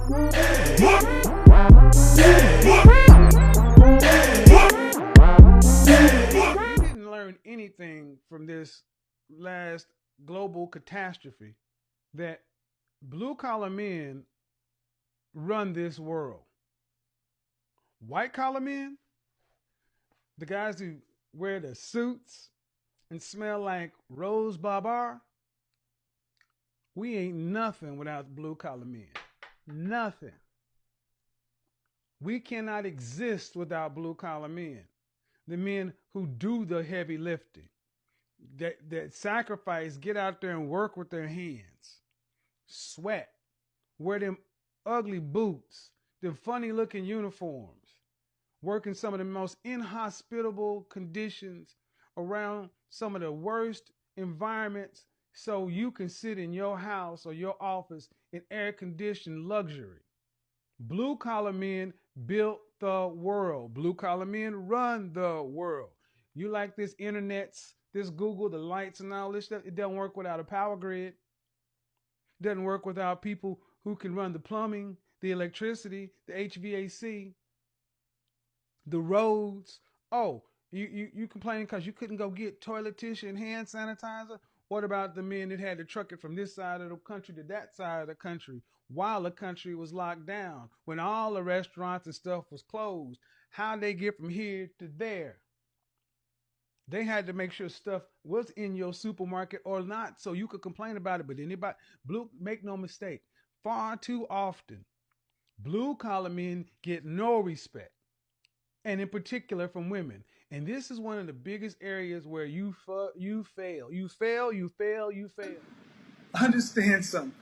Didn't learn anything from this last global catastrophe that blue collar men run this world. White collar men, the guys who wear the suits and smell like Rose Barbar, we ain't nothing without blue collar men. Nothing. We cannot exist without blue collar men. The men who do the heavy lifting, that sacrifice, get out there and work with their hands, sweat, wear them ugly boots, them funny looking uniforms, work in some of the most inhospitable conditions around some of the worst environments so you can sit in your house or your office in air conditioned luxury. Blue collar men built the world. Blue collar men run the world. You like this internets, this Google, the lights and all this stuff, it doesn't work without a power grid. It doesn't work without people who can run the plumbing, the electricity, the HVAC, the roads. Oh, you complaining because you couldn't go get toilet tissue and hand sanitizer? What about the men that had to truck it from this side of the country to that side of the country while the country was locked down, when all the restaurants and stuff was closed? How'd they get from here to there? They had to make sure stuff was in your supermarket or not so you could complain about it. But anybody, blue, make no mistake, far too often, blue collar men get no respect, and in particular from women. And this is one of the biggest areas where you fail. You fail. You fail. Understand something.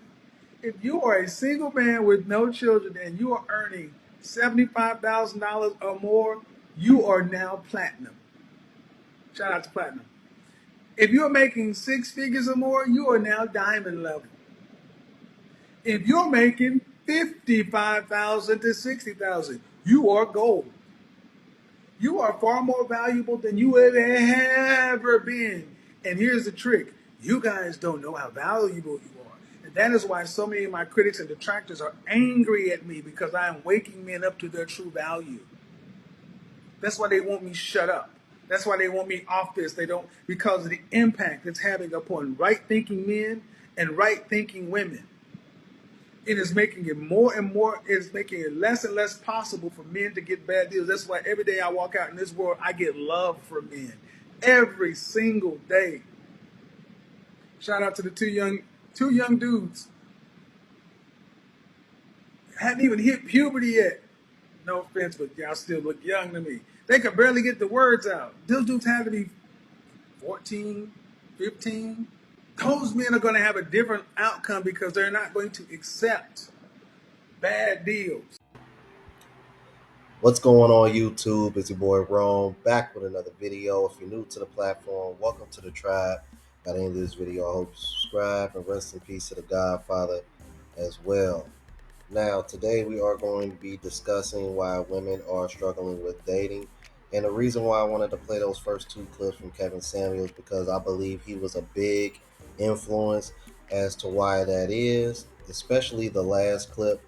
If you are a single man with no children and you are earning $75,000 or more, you are now platinum. Shout out to platinum. If you're making six figures or more, you are now diamond level. If you're making 55,000 to 60,000, you are gold. You are far more valuable than you have ever been. And here's the trick. You guys don't know how valuable you are. And that is why so many of my critics and detractors are angry at me, because I am waking men up to their true value. That's why they want me shut up. That's why they want me off this. They don't, because of the impact it's having upon right-thinking men and right-thinking women. It is making it more and more, it's making it less and less possible for men to get bad deals. That's why every day I walk out in this world, I get love from men. Every single day. Shout out to the two young dudes. Hadn't even hit puberty yet. No offense, but y'all still look young to me. They could barely get the words out. Those dudes had to be 14, 15. Those men are going to have a different outcome because they're not going to accept bad deals. What's going on YouTube? It's your boy Rome, back with another video. If you're new to the platform, welcome to the tribe. By the end of this video, I hope you subscribe, and rest in peace to the Godfather as well. Now, today we are going to be discussing why women are struggling with dating. And the reason why I wanted to play those first two clips from Kevin Samuels, because I believe he was a big influence as to why that is, especially the last clip,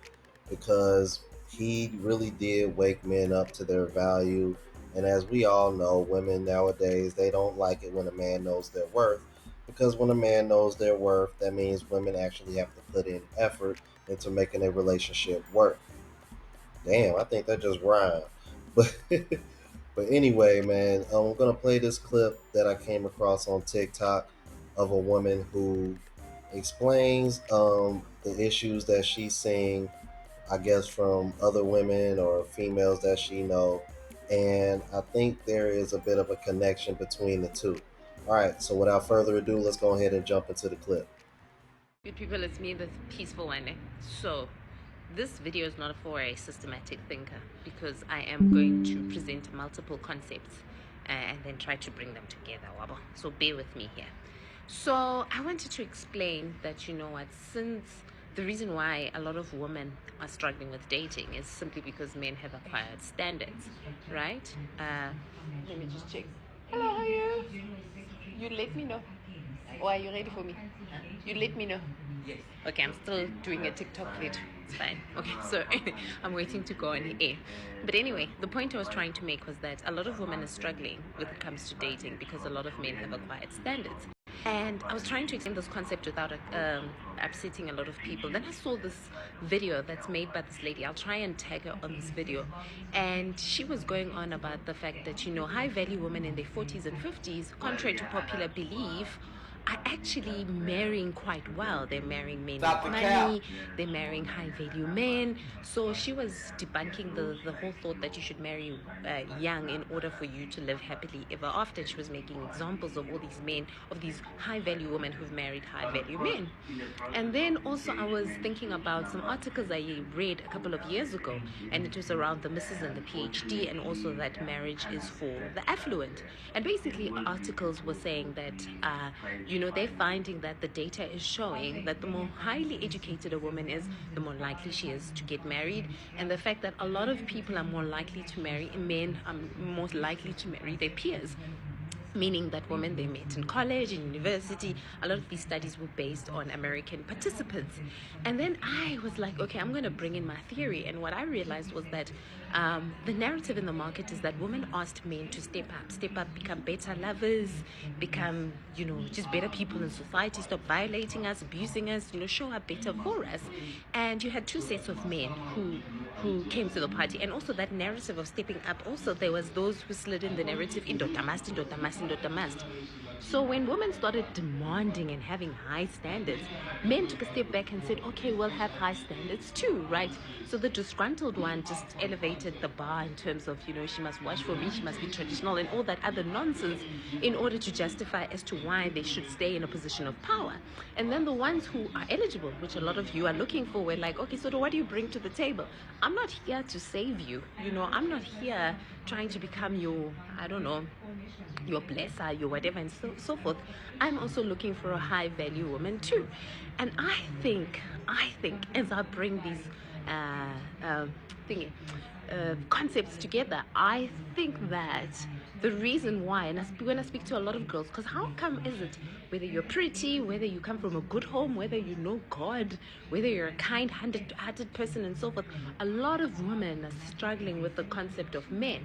because he really did wake men up to their value. And as we all know, women nowadays, they don't like it when a man knows their worth, because when a man knows their worth, that means women actually have to put in effort into making a relationship work. Damn, I think that just rhymed. But but anyway, man, I'm gonna play this clip that I came across on TikTok of a woman who explains the issues that she's seeing, I guess, from other women or females that she know. And I think there is a bit of a connection between the two. All right, so without further ado, let's go ahead and jump into the clip. Good people, it's me, the peaceful one. So this video is not for a systematic thinker, because I am going to present multiple concepts and then try to bring them together. So bear with me here. So I wanted to explain that, you know what, since the reason why a lot of women are struggling with dating is simply because men have acquired standards, right? Let me just check. Hello, how are you? You let me know. Or are you ready for me? You let me know. Okay, I'm still doing a TikTok vid. It's fine. Okay, so I'm waiting to go on air. But anyway, the point I was trying to make was that a lot of women are struggling when it comes to dating because a lot of men have acquired standards. And I was trying to explain this concept without upsetting a lot of people. Then I saw this video that's made by this lady. I'll try and tag her on this video. And she was going on about the fact that, high value women in their 40s and 50s, contrary to popular belief, are actually marrying quite well. They're marrying men with money, they're marrying high value men. So she was debunking the whole thought that you should marry young in order for you to live happily ever after. She was making examples of all these men, of these high value women who've married high value men. And then also I was thinking about some articles I read a couple of years ago, and it was around the Mrs. and the PhD, and also that marriage is for the affluent. And basically articles were saying that they're finding that the data is showing that the more highly educated a woman is, the more likely she is to get married. And the fact that a lot of people are more likely to marry, men are more likely to marry their peers, meaning that women they met in college and university. A lot of these studies were based on American participants. And then I was like, okay, I'm going to bring in my theory. And what I realized was that the narrative in the market is that women asked men to step up, become better lovers, become, just better people in society, stop violating us, abusing us, show up better for us. And you had two sets of men who came to the party. And also that narrative of stepping up, also there was those who slid in the narrative, indoda must. So when women started demanding and having high standards, men took a step back and said, okay, we'll have high standards too, right? So the disgruntled one just elevated the bar in terms of, she must watch for me, she must be traditional and all that other nonsense in order to justify as to why they should stay in a position of power. And then the ones who are eligible, which a lot of you are looking for, were like, okay, so what do you bring to the table? I'm not here to save you. I'm not here trying to become your, I don't know, your blesser, your whatever, and so forth. I'm also looking for a high value woman too. And I think as I bring these thingy, concepts together, I think that the reason why, and when I speak to a lot of girls, because how come is it, whether you're pretty, whether you come from a good home, whether you know God, whether you're a kind-hearted person and so forth, a lot of women are struggling with the concept of men.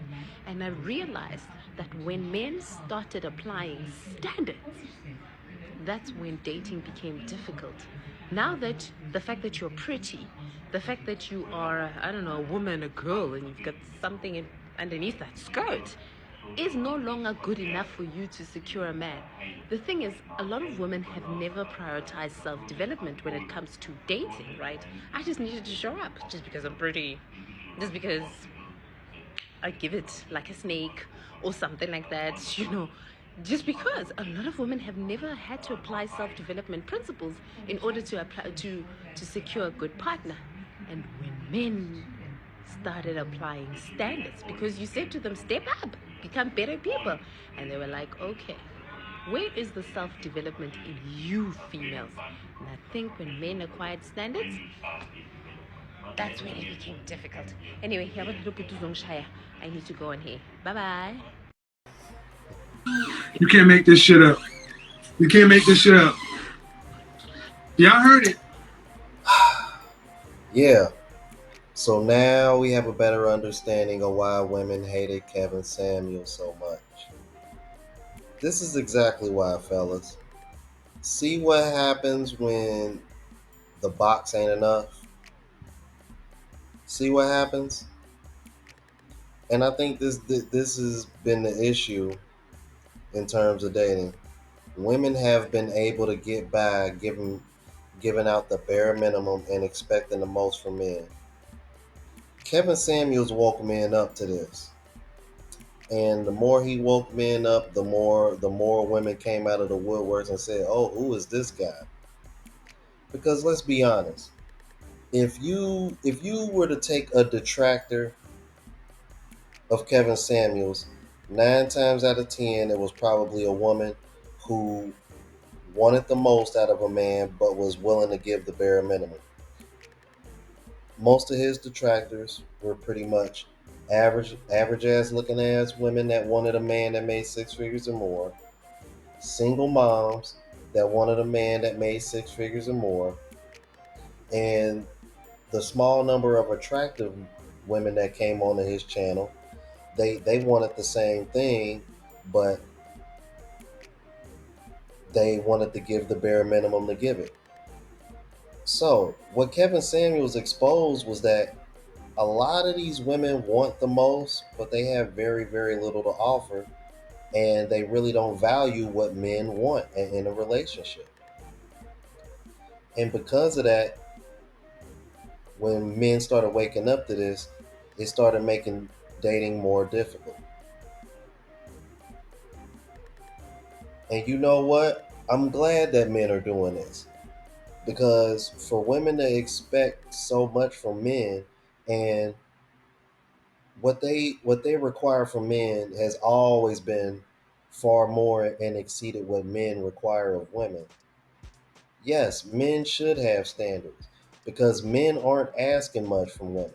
And I realized that when men started applying standards, that's when dating became difficult. Now that the fact that you're pretty, the fact that you are, I don't know, a woman, a girl, and you've got something underneath that skirt, is no longer good enough for you to secure a man. The thing is, a lot of women have never prioritized self development when it comes to dating, right? I just needed to show up just because I'm pretty, just because I give it like a snake or something like that, just because a lot of women have never had to apply self-development principles in order to apply to secure a good partner. And when men started applying standards, because you said to them, step up, become better people, and they were like, okay, where is the self-development in you females? And I think when men acquired standards, that's when it became difficult. Anyway, I need to go on here. Bye bye. You can't make this shit up. You can't make this shit up. Y'all heard it. Yeah. So now we have a better understanding of why women hated Kevin Samuels so much. This is exactly why, fellas. See what happens when the box ain't enough? See what happens? And I think this has been the issue in terms of dating. Women have been able to get by giving out the bare minimum and expecting the most from men. Kevin Samuels woke men up to this. And the more he woke men up, the more women came out of the woodworks and said, "Oh, who is this guy?" Because let's be honest, if you were to take a detractor of Kevin Samuels, 9 times out of 10, it was probably a woman who wanted the most out of a man but was willing to give the bare minimum. Most of his detractors were pretty much average ass looking ass women that wanted a man that made 6 figures or more, single moms that wanted a man that made 6 figures or more, And the small number of attractive women that came onto his channel, they wanted the same thing, but they wanted to give the bare minimum to give it. So what Kevin Samuels exposed was that a lot of these women want the most, but they have very, very little to offer, and they really don't value what men want in a relationship. And because of that, when men started waking up to this, it started making dating more difficult. And you know what? I'm glad that men are doing this, because for women to expect so much from men, and what they require from men has always been far more and exceeded what men require of women. Yes, men should have standards because men aren't asking much from women.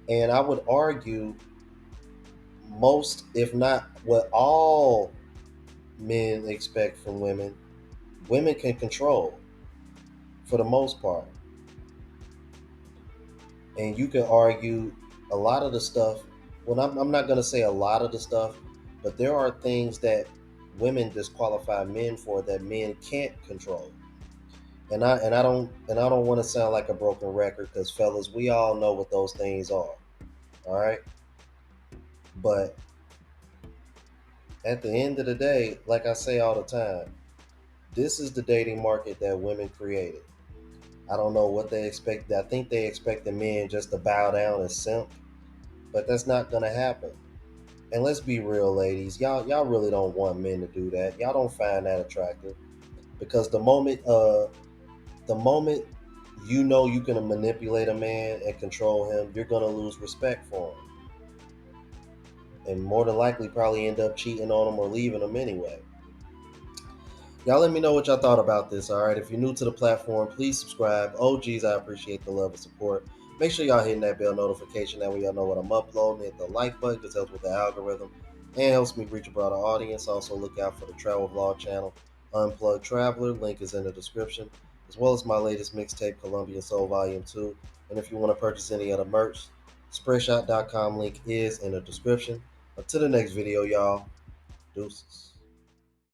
And I would argue most, if not what all men expect from women, women can control for the most part. And you can argue a lot of the stuff. Well, I'm not going to say a lot of the stuff, but there are things that women disqualify men for that men can't control. And I don't want to sound like a broken record, because fellas, we all know what those things are. All right, but at the end of the day, like I say all the time, this is the dating market that women created. I don't know what they expect. I think they expect the men just to bow down and simp, but that's not gonna happen. And let's be real, ladies, y'all really don't want men to do that. Y'all don't find that attractive, because the moment you know you can manipulate a man and control him, you're gonna lose respect for him, and more than likely probably end up cheating on him or leaving him anyway. Y'all let me know what y'all thought about this, all right? If you're new to the platform, please subscribe. Oh, geez, I appreciate the love and support. Make sure y'all hitting that bell notification. That way y'all know what I'm uploading. Hit the like button, because it helps with the algorithm and helps me reach a broader audience. Also, look out for the travel vlog channel, Unplugged Traveler. Link is in the description, as well as my latest mixtape, Colombian Soul Volume 2. And if you want to purchase any other merch, Spreadshot.com link is in the description. Until the next video, y'all. Deuces.